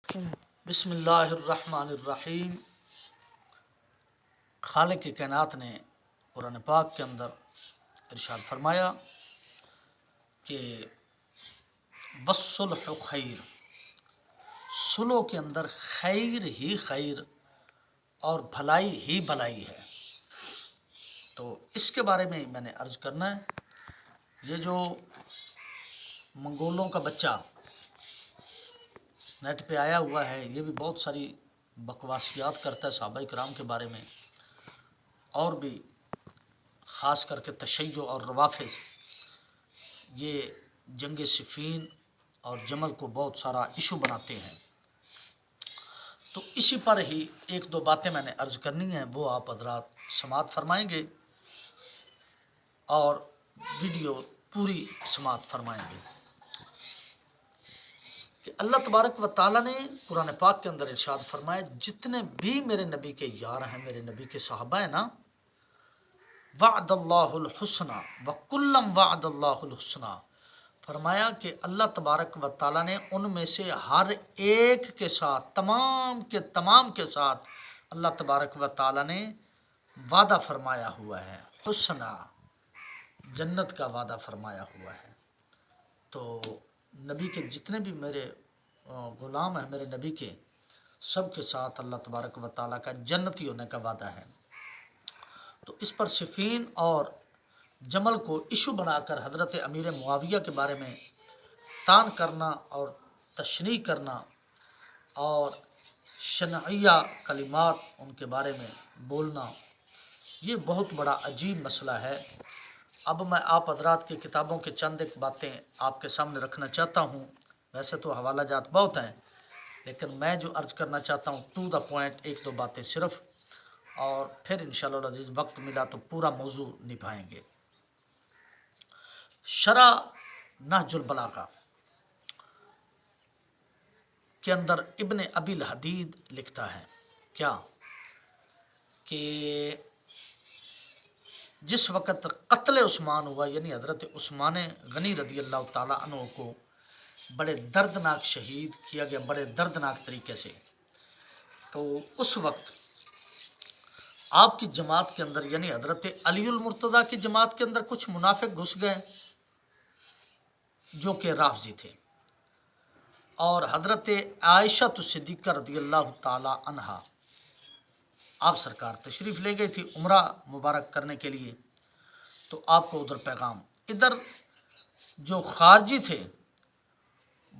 بسم اللہ الرحمن الرحیم۔ خالق کائنات نے قرآن پاک کے اندر ارشاد فرمایا کہ والصلح خیر، صلح کے اندر خیر ہی خیر اور بھلائی ہی بھلائی ہے۔ تو اس کے بارے میں میں نے عرض کرنا ہے، یہ جو منگولوں کا بچہ نیٹ پہ آیا ہوا ہے، یہ بھی بہت ساری بکواسیات کرتا ہے صحابہ کرام کے بارے میں، اور بھی خاص کر کے تشیع اور روافظ یہ جنگ صفین اور جمل کو بہت سارا ایشو بناتے ہیں۔ تو اسی پر ہی ایک دو باتیں میں نے عرض کرنی ہیں، وہ آپ حضرات سماعت فرمائیں گے اور ویڈیو پوری سماعت فرمائیں گے کہ اللہ تبارک و تعالیٰ نے قرآن پاک کے اندر ارشاد فرمایا، جتنے بھی میرے نبی کے یار ہیں، میرے نبی کے صحابہ ہیں نا، وعد اللہ الحسنہ وکلم وعد اللہ الحسنہ، فرمایا کہ اللہ تبارک و تعالیٰ نے ان میں سے ہر ایک کے ساتھ، تمام کے تمام کے ساتھ اللہ تبارک و تعالیٰ نے وعدہ فرمایا ہوا ہے، حسنہ، جنت کا وعدہ فرمایا ہوا ہے۔ تو نبی کے جتنے بھی میرے غلام ہیں، میرے نبی کے، سب کے ساتھ اللہ تبارک و تعالیٰ کا جنتی ہونے کا وعدہ ہے۔ تو اس پر صفین اور جمل کو ایشو بنا کر حضرت امیر معاویہ کے بارے میں تان کرنا اور تشریح کرنا اور شنعیہ کلمات ان کے بارے میں بولنا، یہ بہت بڑا عجیب مسئلہ ہے۔ اب میں آپ حضرات کی کتابوں کے چند ایک باتیں آپ کے سامنے رکھنا چاہتا ہوں، ویسے تو حوالہ جات بہت ہیں، لیکن میں جو عرض کرنا چاہتا ہوں ٹو دا پوائنٹ، ایک دو باتیں صرف، اور پھر انشاءاللہ العزیز وقت ملا تو پورا موضوع نبھائیں گے۔ شرح نہج البلاغہ کے اندر ابن ابی الحدید لکھتا ہے کیا کہ جس وقت قتل عثمان ہوا، یعنی حضرت عثمان غنی رضی اللہ تعالیٰ عنہ کو بڑے دردناک شہید کیا گیا، بڑے دردناک طریقے سے، تو اس وقت آپ کی جماعت کے اندر، یعنی حضرت علی المرتضیٰ کی جماعت کے اندر کچھ منافق گھس گئے جو کہ رافضی تھے، اور حضرت عائشہ صدیقہ رضی اللہ تعالیٰ عنہا، آپ سرکار تشریف لے گئی تھی عمرہ مبارک کرنے کے لیے، تو آپ کو ادھر پیغام، ادھر جو خارجی تھے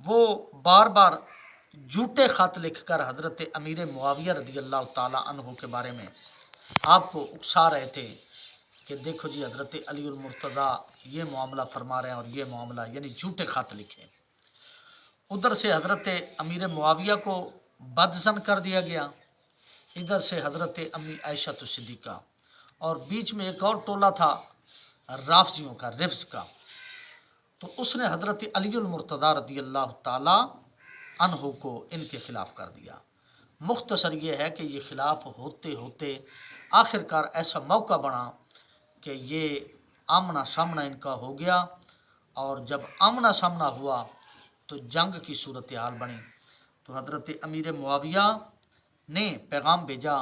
وہ بار بار جھوٹے خط لکھ کر حضرت امیر معاویہ رضی اللہ تعالیٰ عنہ کے بارے میں آپ کو اکسا رہے تھے کہ دیکھو جی حضرت علی المرتضیٰ یہ معاملہ فرما رہے ہیں اور یہ معاملہ، یعنی جھوٹے خط لکھے۔ ادھر سے حضرت امیر معاویہ کو بدظن کر دیا گیا، ادھر سے حضرت امی عائشہ صدیقہ، اور بیچ میں ایک اور ٹولہ تھا رافضیوں کا، رفض کا، تو اس نے حضرت علی المرتضیٰ رضی اللہ تعالیٰ عنہ کو ان کے خلاف کر دیا۔ مختصر یہ ہے کہ یہ خلاف ہوتے ہوتے آخر کار ایسا موقع بنا کہ یہ آمنا سامنا ان کا ہو گیا، اور جب آمنا سامنا ہوا تو جنگ کی صورتحال بنی۔ تو حضرت امیر معاویہ نے پیغام بھیجا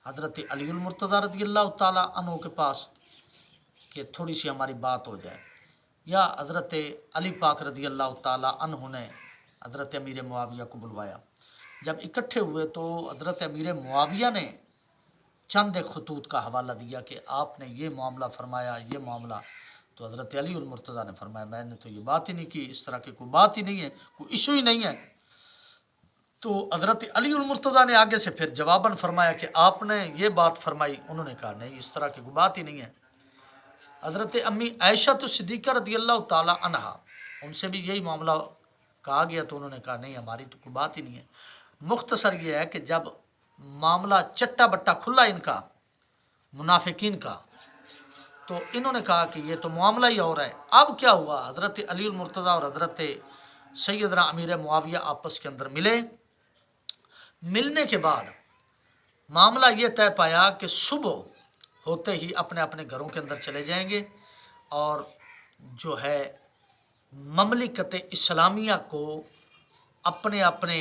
حضرت علی المرتضیٰ رضی اللہ تعالیٰ عنہ کے پاس کہ تھوڑی سی ہماری بات ہو جائے، یا حضرت علی پاک رضی اللہ تعالیٰ عنہ نے حضرت امیر معاویہ کو بلوایا۔ جب اکٹھے ہوئے تو حضرت امیر معاویہ نے چند ایک خطوط کا حوالہ دیا کہ آپ نے یہ معاملہ فرمایا، یہ معاملہ، تو حضرت علی المرتضیٰ نے فرمایا میں نے تو یہ بات ہی نہیں کی، اس طرح کی کوئی بات ہی نہیں ہے، کوئی ایشو ہی نہیں ہے۔ تو حضرت علی المرتضیٰ نے آگے سے پھر جواباً فرمایا کہ آپ نے یہ بات فرمائی، انہوں نے کہا نہیں، اس طرح کی کوئی بات ہی نہیں ہے۔ حضرت امی عائشہ صدیقہ رضی اللہ تعالیٰ عنہا، ان سے بھی یہی معاملہ کہا گیا تو انہوں نے کہا نہیں، ہماری تو کوئی بات ہی نہیں ہے۔ مختصر یہ ہے کہ جب معاملہ چٹا بٹا کھلا ان کا، منافقین کا، تو انہوں نے کہا کہ یہ تو معاملہ ہی اور ہے۔ اب کیا ہوا، حضرت علی المرتضیٰ اور حضرت سیدنا امیر معاویہ آپس کے اندر ملے، ملنے کے بعد معاملہ یہ طے پایا کہ صبح ہوتے ہی اپنے اپنے گھروں کے اندر چلے جائیں گے، اور جو ہے مملکت اسلامیہ کو اپنے اپنے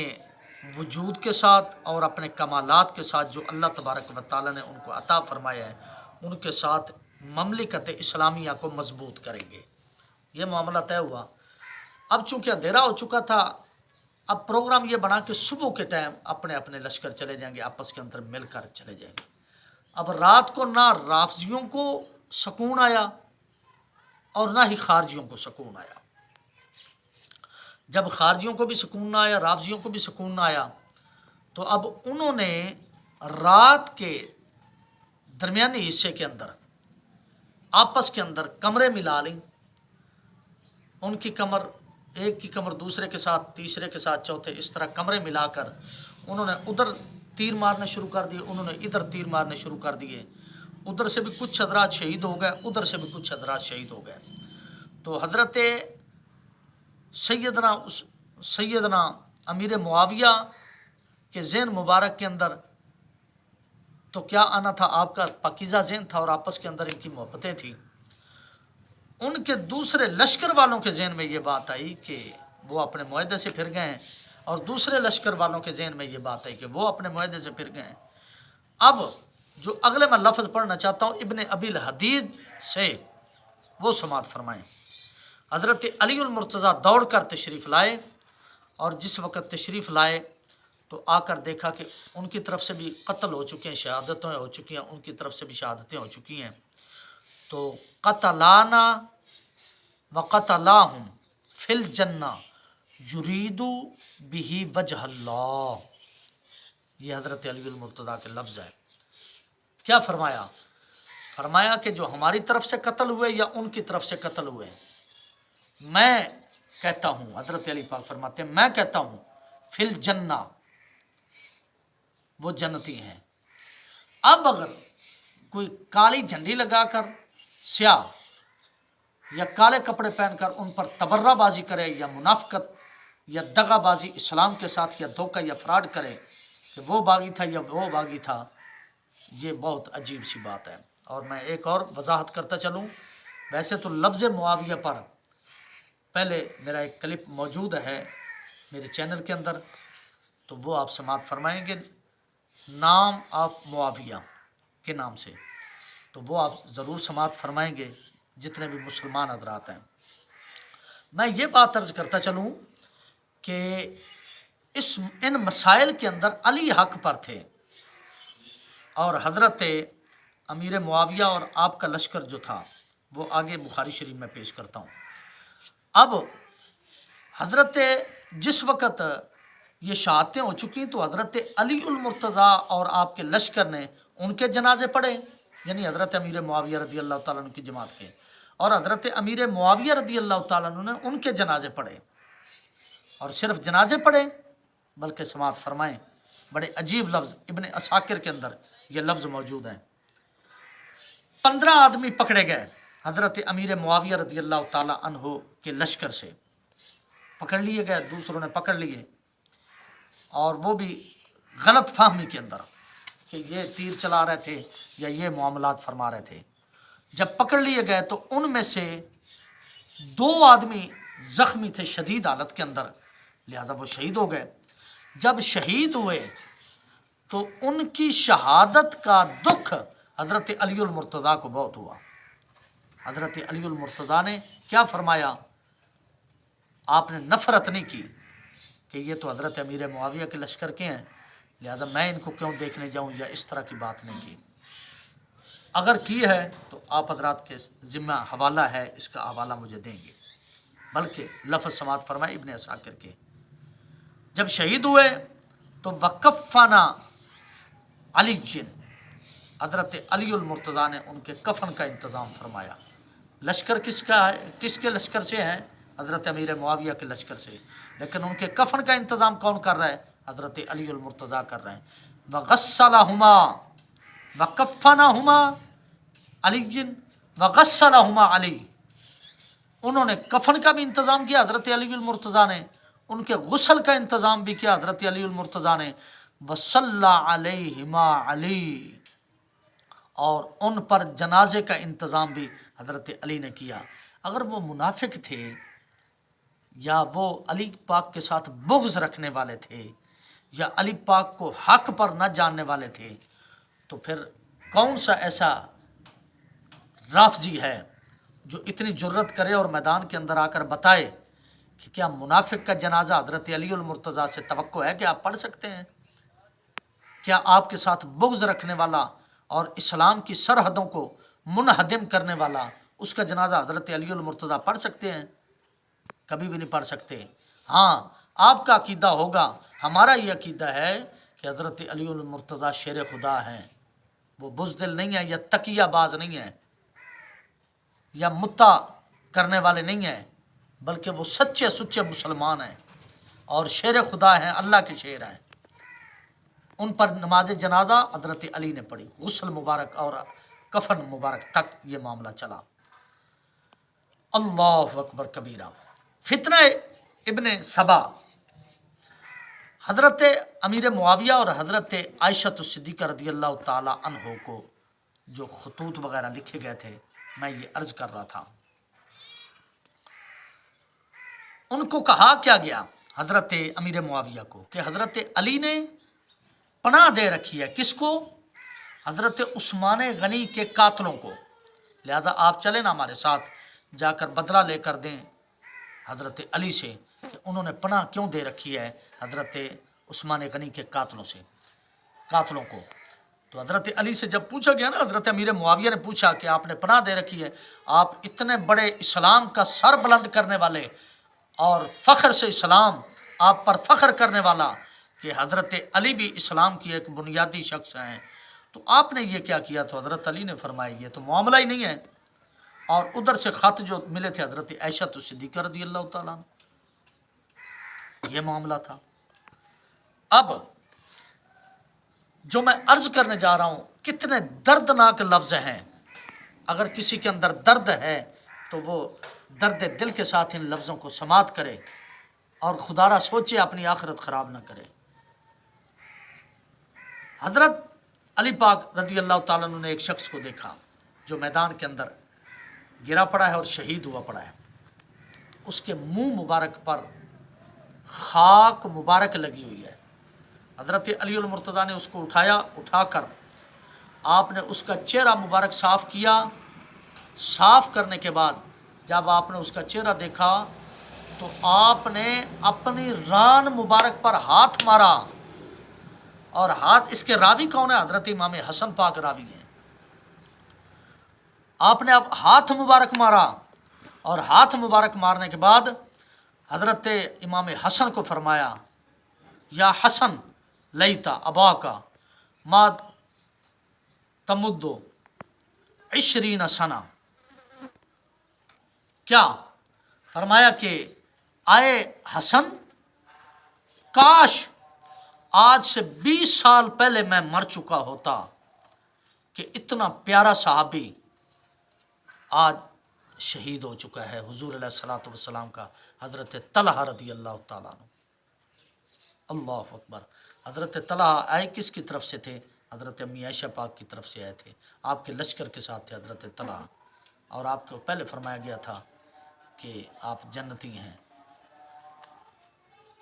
وجود کے ساتھ اور اپنے کمالات کے ساتھ جو اللہ تبارک و تعالیٰ نے ان کو عطا فرمایا ہے ان کے ساتھ مملکت اسلامیہ کو مضبوط کریں گے۔ یہ معاملہ طے ہوا۔ اب چونکہ اندھیرا ہو چکا تھا، اب پروگرام یہ بنا کہ صبح کے ٹائم اپنے اپنے لشکر چلے جائیں گے، آپس کے اندر مل کر چلے جائیں گے۔ اب رات کو نہ رافضیوں کو سکون آیا اور نہ ہی خارجیوں کو سکون آیا۔ جب خارجیوں کو بھی سکون نہ آیا، رافضیوں کو بھی سکون نہ آیا، تو اب انہوں نے رات کے درمیانی حصے کے اندر آپس کے اندر کمرے ملا لیں، ان کی کمر ایک کی کمر دوسرے کے ساتھ، تیسرے کے ساتھ، چوتھے، اس طرح کمرے ملا کر انہوں نے ادھر تیر مارنے شروع کر دیے، انہوں نے ادھر تیر مارنے شروع کر دیے۔ ادھر سے بھی کچھ حضرات شہید ہو گئے، ادھر سے بھی کچھ حضرات شہید ہو گئے۔ تو حضرت سیدنا امیر معاویہ کے ذہن مبارک کے اندر تو کیا آنا تھا، آپ کا پاکیزہ ذہن تھا اور آپس کے اندر ان کی محبتیں تھیں۔ ان کے دوسرے لشکر والوں کے ذہن میں یہ بات آئی کہ وہ اپنے معاہدے سے پھر گئے ہیں، اور دوسرے لشکر والوں کے ذہن میں یہ بات آئی کہ وہ اپنے معاہدے سے پھر گئے ہیں۔ اب جو اگلے میں لفظ پڑھنا چاہتا ہوں ابن ابی الحدید سے، وہ سماعت فرمائیں۔ حضرت علی المرتضیٰ دوڑ کر تشریف لائے، اور جس وقت تشریف لائے تو آ کر دیکھا کہ ان کی طرف سے بھی قتل ہو چکے ہیں، شہادتیں ہو چکی ہیں، ان کی طرف سے بھی شہادتیں ہو چکی ہیں۔ تو قتلانا وقتلاہم فی الجنہ یرید بہ وجہ اللہ، یہ حضرت علی المرتضیٰ کے لفظ ہے۔ کیا فرمایا؟ فرمایا کہ جو ہماری طرف سے قتل ہوئے یا ان کی طرف سے قتل ہوئے، میں کہتا ہوں، حضرت علی پاک فرماتے ہیں میں کہتا ہوں فی الجنہ، وہ جنتی ہیں۔ اب اگر کوئی کالی جھنڈی لگا کر، سیاہ یا کالے کپڑے پہن کر ان پر تبرہ بازی کرے، یا منافقت یا دغا بازی اسلام کے ساتھ، یا دھوکہ یا فراڈ کرے کہ وہ باغی تھا یا وہ باغی تھا، یہ بہت عجیب سی بات ہے۔ اور میں ایک اور وضاحت کرتا چلوں، ویسے تو لفظ معاویہ پر پہلے میرا ایک کلپ موجود ہے میرے چینل کے اندر، تو وہ آپ سماعت فرمائیں گے، نام آف معاویہ کے نام سے، تو وہ آپ ضرور سماعت فرمائیں گے جتنے بھی مسلمان حضرات ہیں۔ میں یہ بات عرض کرتا چلوں کہ ان مسائل کے اندر علی حق پر تھے، اور حضرت امیر معاویہ اور آپ کا لشکر جو تھا وہ آگے بخاری شریف میں پیش کرتا ہوں۔ اب حضرت جس وقت یہ شہادتیں ہو چکی تو حضرت علی المرتضیٰ اور آپ کے لشکر نے ان کے جنازے پڑھے، یعنی حضرت امیر معاویہ رضی اللہ تعالیٰ عنہ کی جماعت کے، اور حضرت امیر معاویہ رضی اللہ تعالیٰ عنہ نے ان کے جنازے پڑھے، اور صرف جنازے پڑھے بلکہ سماعت فرمائیں، بڑے عجیب لفظ ابن عساکر کے اندر یہ لفظ موجود ہیں۔ 15 آدمی پکڑے گئے حضرت امیر معاویہ رضی اللہ تعالیٰ عنہ کے لشکر سے، پکڑ لیے گئے، دوسروں نے پکڑ لیے، اور وہ بھی غلط فہمی کے اندر کہ یہ تیر چلا رہے تھے یا یہ معاملات فرما رہے تھے۔ جب پکڑ لیے گئے تو ان میں سے 2 آدمی زخمی تھے شدید حالت کے اندر، لہذا وہ شہید ہو گئے۔ جب شہید ہوئے تو ان کی شہادت کا دکھ حضرت علی المرتضیٰ کو بہت ہوا۔ حضرت علی المرتضیٰ نے کیا فرمایا؟ آپ نے نفرت نہیں کی کہ یہ تو حضرت امیر معاویہ کے لشکر کے ہیں، لہذا میں ان کو کیوں دیکھنے جاؤں، یا اس طرح کی بات نہیں کی۔ اگر کی ہے تو آپ حضرات کے ذمہ حوالہ ہے، اس کا حوالہ مجھے دیں گے، بلکہ لفظ سماعت فرمائے ابن عساکر کے۔ جب شہید ہوئے تو وکفنا علی، حضرت علی المرتضیٰ نے ان کے کفن کا انتظام فرمایا۔ لشکر کس کا ہے؟ کس کے لشکر سے ہیں؟ حضرت امیر معاویہ کے لشکر سے، لیکن ان کے کفن کا انتظام کون کر رہا ہے؟ حضرت علی المرتضیٰ کر رہے ہیں۔ وغسلہما وکفنہما علی وغسلہما علی، انہوں نے کفن کا بھی انتظام کیا حضرت علی المرتضیٰ نے، ان کے غسل کا انتظام بھی کیا حضرت علی المرتضیٰ نے، وصلی علیہما علی، اور ان پر جنازے کا انتظام بھی حضرت علی نے کیا۔ اگر وہ منافق تھے یا وہ علی پاک کے ساتھ بغض رکھنے والے تھے یا علی پاک کو حق پر نہ جاننے والے تھے، تو پھر کون سا ایسا رافضی ہے جو اتنی جرت کرے اور میدان کے اندر آ کر بتائے کہ کیا منافق کا جنازہ حضرت علی المرتضیٰ سے توقع ہے کہ آپ پڑھ سکتے ہیں؟ کیا آپ کے ساتھ بغض رکھنے والا اور اسلام کی سرحدوں کو منہدم کرنے والا اس کا جنازہ حضرت علی المرتضیٰ پڑھ سکتے ہیں؟ کبھی بھی نہیں پڑھ سکتے۔ ہاں، آپ کا عقیدہ ہوگا، ہمارا یہ عقیدہ ہے کہ حضرت علی المرتضیٰ شیر خدا ہیں، وہ بزدل نہیں ہیں یا تقیہ باز نہیں ہیں یا متا کرنے والے نہیں ہیں، بلکہ وہ سچے سچے مسلمان ہیں اور شیر خدا ہیں، اللہ کے شیر ہیں۔ ان پر نماز جنازہ حضرت علی نے پڑھی، غسل مبارک اور کفن مبارک تک یہ معاملہ چلا۔ اللہ اکبر کبیرہ۔ فتنہ ابن سبا، حضرت امیر معاویہ اور حضرت عائشہ صدیقہ رضی اللہ تعالی عنہ کو جو خطوط وغیرہ لکھے گئے تھے، میں یہ عرض کر رہا تھا، ان کو کہا کیا گیا حضرت امیر معاویہ کو کہ حضرت علی نے پناہ دے رکھی ہے کس کو؟ حضرت عثمان غنی کے قاتلوں کو، لہذا آپ چلیں نا ہمارے ساتھ، جا کر بدلہ لے کر دیں حضرت علی سے کہ انہوں نے پناہ کیوں دے رکھی ہے حضرت عثمان غنی کے قاتلوں کو۔ تو حضرت علی سے جب پوچھا گیا نا، حضرت امیر معاویہ نے پوچھا کہ آپ نے پناہ دے رکھی ہے، آپ اتنے بڑے اسلام کا سر بلند کرنے والے اور فخر سے اسلام آپ پر فخر کرنے والا کہ حضرت علی بھی اسلام کی ایک بنیادی شخص ہیں، تو آپ نے یہ کیا کیا؟ تو حضرت علی نے فرمایا یہ تو معاملہ ہی نہیں ہے۔ اور ادھر سے خط جو ملے تھے حضرت عائشہ صدیقہ رضی اللہ تعالیٰ عنہ، یہ معاملہ تھا۔ اب جو میں عرض کرنے جا رہا ہوں، کتنے دردناک لفظ ہیں، اگر کسی کے اندر درد ہے تو وہ درد دل کے ساتھ ان لفظوں کو سماعت کرے اور خدا را سوچے اپنی آخرت خراب نہ کرے۔ حضرت علی پاک رضی اللہ تعالیٰ عنہ نے ایک شخص کو دیکھا جو میدان کے اندر گرا پڑا ہے اور شہید ہوا پڑا ہے، اس کے منہ مبارک پر خاک مبارک لگی ہوئی ہے۔ حضرت علی المرتضیٰ نے اس کو اٹھا کر آپ نے اس کا چہرہ مبارک صاف کیا۔ صاف کرنے کے بعد جب آپ نے اس کا چہرہ دیکھا تو آپ نے اپنی ران مبارک پر ہاتھ مارا، اور ہاتھ، اس کے راوی کون ہے؟ حضرت امام حسن پاک راوی ہیں۔ آپ نے اب ہاتھ مبارک مارا، اور ہاتھ مبارک مارنے کے بعد حضرت امام حسن کو فرمایا، یا حسن لیتا ابا کا ما تمدو 20 سنہ، کیا فرمایا کہ آئے حسن، کاش آج سے 20 سال پہلے میں مر چکا ہوتا کہ اتنا پیارا صحابی آج شہید ہو چکا ہے، حضور علیہ الصلوۃ والسلام کا حضرت طلحہ رضی اللہ تعالیٰ عنہ۔ اللہ اکبر۔ حضرت طلحہ آئے کس کی طرف سے تھے؟ حضرت امی عائشہ پاک کی طرف سے آئے تھے، آپ کے لشکر کے ساتھ تھے حضرت طلحہ، اور آپ کو پہلے فرمایا گیا تھا کہ آپ جنتی ہیں،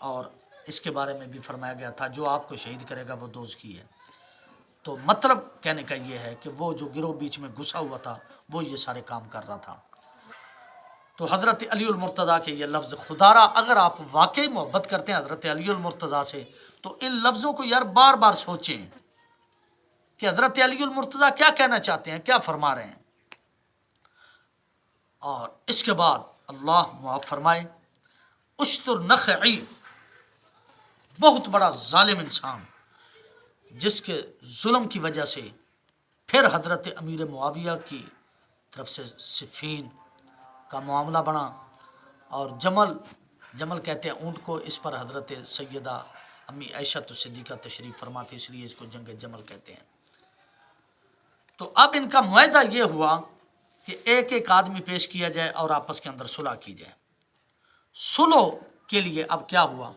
اور اس کے بارے میں بھی فرمایا گیا تھا جو آپ کو شہید کرے گا وہ دوزخی ہے۔ تو مطلب کہنے کا یہ ہے کہ وہ جو گروہ بیچ میں گھسا ہوا تھا وہ یہ سارے کام کر رہا تھا۔ تو حضرت علی المرتضیٰ کے یہ لفظ، خدا را اگر آپ واقعی محبت کرتے ہیں حضرت علی المرتضیٰ سے تو ان لفظوں کو یار بار بار سوچیں کہ حضرت علی المرتضیٰ کیا کہنا چاہتے ہیں، کیا فرما رہے ہیں۔ اور اس کے بعد اللہ معاف فرمائے، اشتر نخعی، بہت بڑا ظالم انسان، جس کے ظلم کی وجہ سے پھر حضرت امیر معاویہ کی طرف سے صفین کا معاملہ بنا، اور جمل کہتے ہیں اونٹ کو، اس پر حضرت سیدہ امی عائشہ صدیقہ تشریف فرما تھی، اس لیے اس کو جنگ جمل کہتے ہیں۔ تو اب ان کا معاہدہ یہ ہوا کہ ایک ایک آدمی پیش کیا جائے اور آپس کے اندر صلح کی جائے۔ صلح کے لیے اب کیا ہوا؟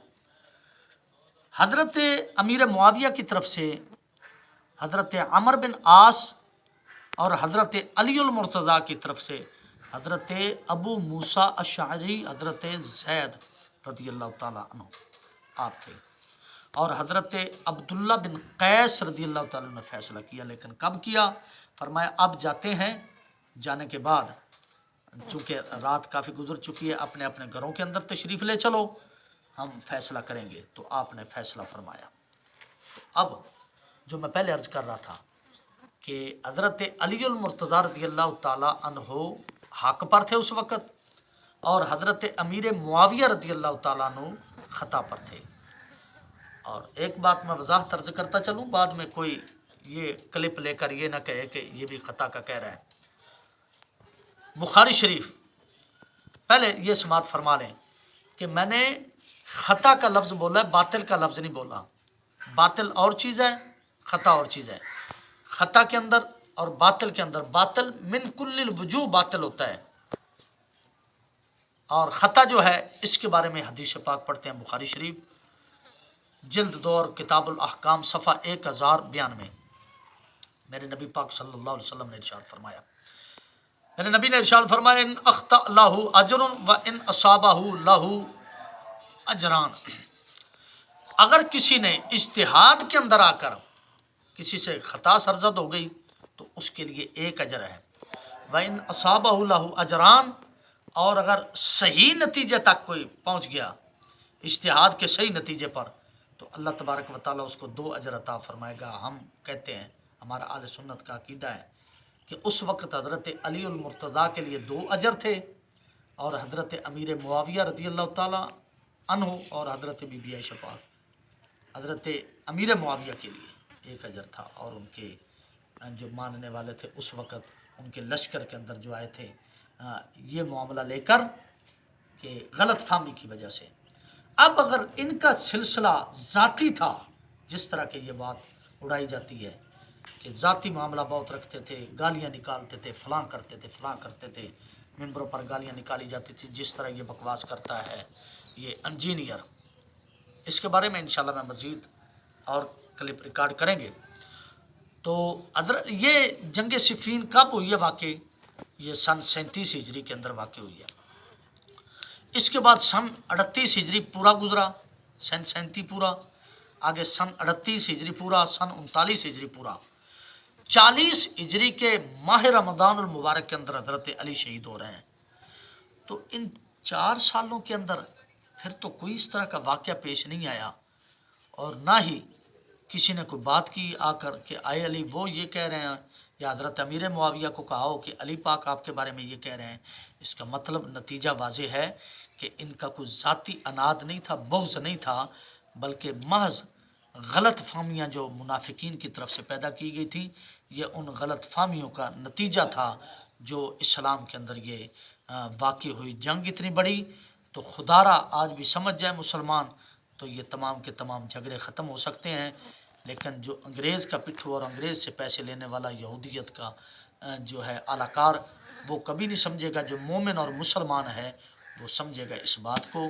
حضرت امیر معاویہ کی طرف سے حضرت عمر بن عاص اور حضرت علی المرتضیٰ کی طرف سے حضرت ابو موسیٰ اشعری، حضرت زید رضی اللہ تعالیٰ عنہ آپ تھے، اور حضرت عبداللہ بن قیس رضی اللہ تعالیٰ نے فیصلہ کیا، لیکن کب کیا؟ فرمایا اب جاتے ہیں، جانے کے بعد چونکہ رات کافی گزر چکی ہے، اپنے اپنے گھروں کے اندر تشریف لے چلو، ہم فیصلہ کریں گے۔ تو آپ نے فیصلہ فرمایا۔ اب جو میں پہلے عرض کر رہا تھا کہ حضرت علی المرتضیٰ رضی اللہ تعالیٰ عنہ حق پر تھے اس وقت، اور حضرت امیر معاویہ رضی اللہ تعالیٰ عنہ خطا پر تھے۔ اور ایک بات میں وضاحت عرض کرتا چلوں، بعد میں کوئی یہ کلپ لے کر یہ نہ کہے کہ یہ بھی خطا کا کہہ رہا ہے۔ بخاری شریف، پہلے یہ سماعت فرما لیں کہ میں نے خطا کا لفظ بولا ہے، باطل کا لفظ نہیں بولا۔ باطل اور چیز ہے، خطا اور چیز ہے۔ خطا کے اندر اور باطل کے اندر، باطل من کل الوجوہ باطل ہوتا ہے، اور خطا جو ہے اس کے بارے میں حدیث پاک پڑھتے ہیں بخاری شریف جلد 2 اور کتاب الاحکام صفحہ 1092 میرے نبی پاک صلی اللہ علیہ وسلم نے ارشاد فرمایا، میرے نبی نے ارشاد فرمایا ان اخطأ لہ اجر و ان اصابہ لہ اجران، اگر کسی نے اجتہاد کے اندر آ کر کسی سے خطا سرزد ہو گئی تو اس کے لیے ایک اجر ہے، وَإِنْ أَصَابَهُ لَهُ اجران، اور اگر صحیح نتیجے تک کوئی پہنچ گیا اجتہاد کے صحیح نتیجے پر تو اللہ تبارک و تعالیٰ اس کو 2 اجر عطا فرمائے گا۔ ہم کہتے ہیں، ہمارا اہل سنت کا عقیدہ ہے کہ اس وقت حضرت علی المرتضیٰ کے لیے 2 اجر تھے، اور حضرت امیر معاویہ رضی اللہ تعالیٰ عنہ اور حضرت بی بی عائشہ پاک، حضرت امیر معاویہ کے لیے 1 اجر تھا، اور ان کے جو ماننے والے تھے اس وقت ان کے لشکر کے اندر جو آئے تھے یہ معاملہ لے کر کہ غلط فہمی کی وجہ سے۔ اب اگر ان کا سلسلہ ذاتی تھا، جس طرح کہ یہ بات اڑائی جاتی ہے کہ ذاتی معاملہ بہت رکھتے تھے، گالیاں نکالتے تھے، فلاں کرتے تھے، فلاں کرتے تھے، ممبروں پر گالیاں نکالی جاتی تھی، جس طرح یہ بکواس کرتا ہے یہ انجینئر، اس کے بارے میں انشاءاللہ میں مزید اور کلپ ریکارڈ کریں گے۔ تو یہ جنگ صفین کب ہوئی ہے واقع؟ یہ سن 37 ہجری کے اندر واقع ہوئی ہے۔ اس کے بعد سن 38 ہجری پورا گزرا، سن 37 پورا، آگے سن 38 ہجری پورا، سن 39 ہجری پورا، 40 ہجری کے ماہ رمضان المبارک کے اندر حضرت علی شہید ہو رہے ہیں۔ تو ان 4 سالوں کے اندر پھر تو کوئی اس طرح کا واقعہ پیش نہیں آیا، اور نہ ہی کسی نے کوئی بات کی آ کر کہ آئے علی وہ یہ کہہ رہے ہیں، یا حضرت امیر معاویہ کو کہا ہو کہ علی پاک آپ کے بارے میں یہ کہہ رہے ہیں۔ اس کا مطلب نتیجہ واضح ہے کہ ان کا کوئی ذاتی اناد نہیں تھا، بغض نہیں تھا، بلکہ محض غلط فہمیاں جو منافقین کی طرف سے پیدا کی گئی تھی، یہ ان غلط فہمیوں کا نتیجہ تھا جو اسلام کے اندر یہ واقع ہوئی جنگ اتنی بڑی۔ تو خدا را آج بھی سمجھ جائے مسلمان تو یہ تمام کے تمام جھگڑے ختم ہو سکتے ہیں، لیکن جو انگریز کا پٹھو اور انگریز سے پیسے لینے والا یہودیت کا جو ہے اعلی کار، وہ کبھی نہیں سمجھے گا، جو مومن اور مسلمان ہے وہ سمجھے گا اس بات کو۔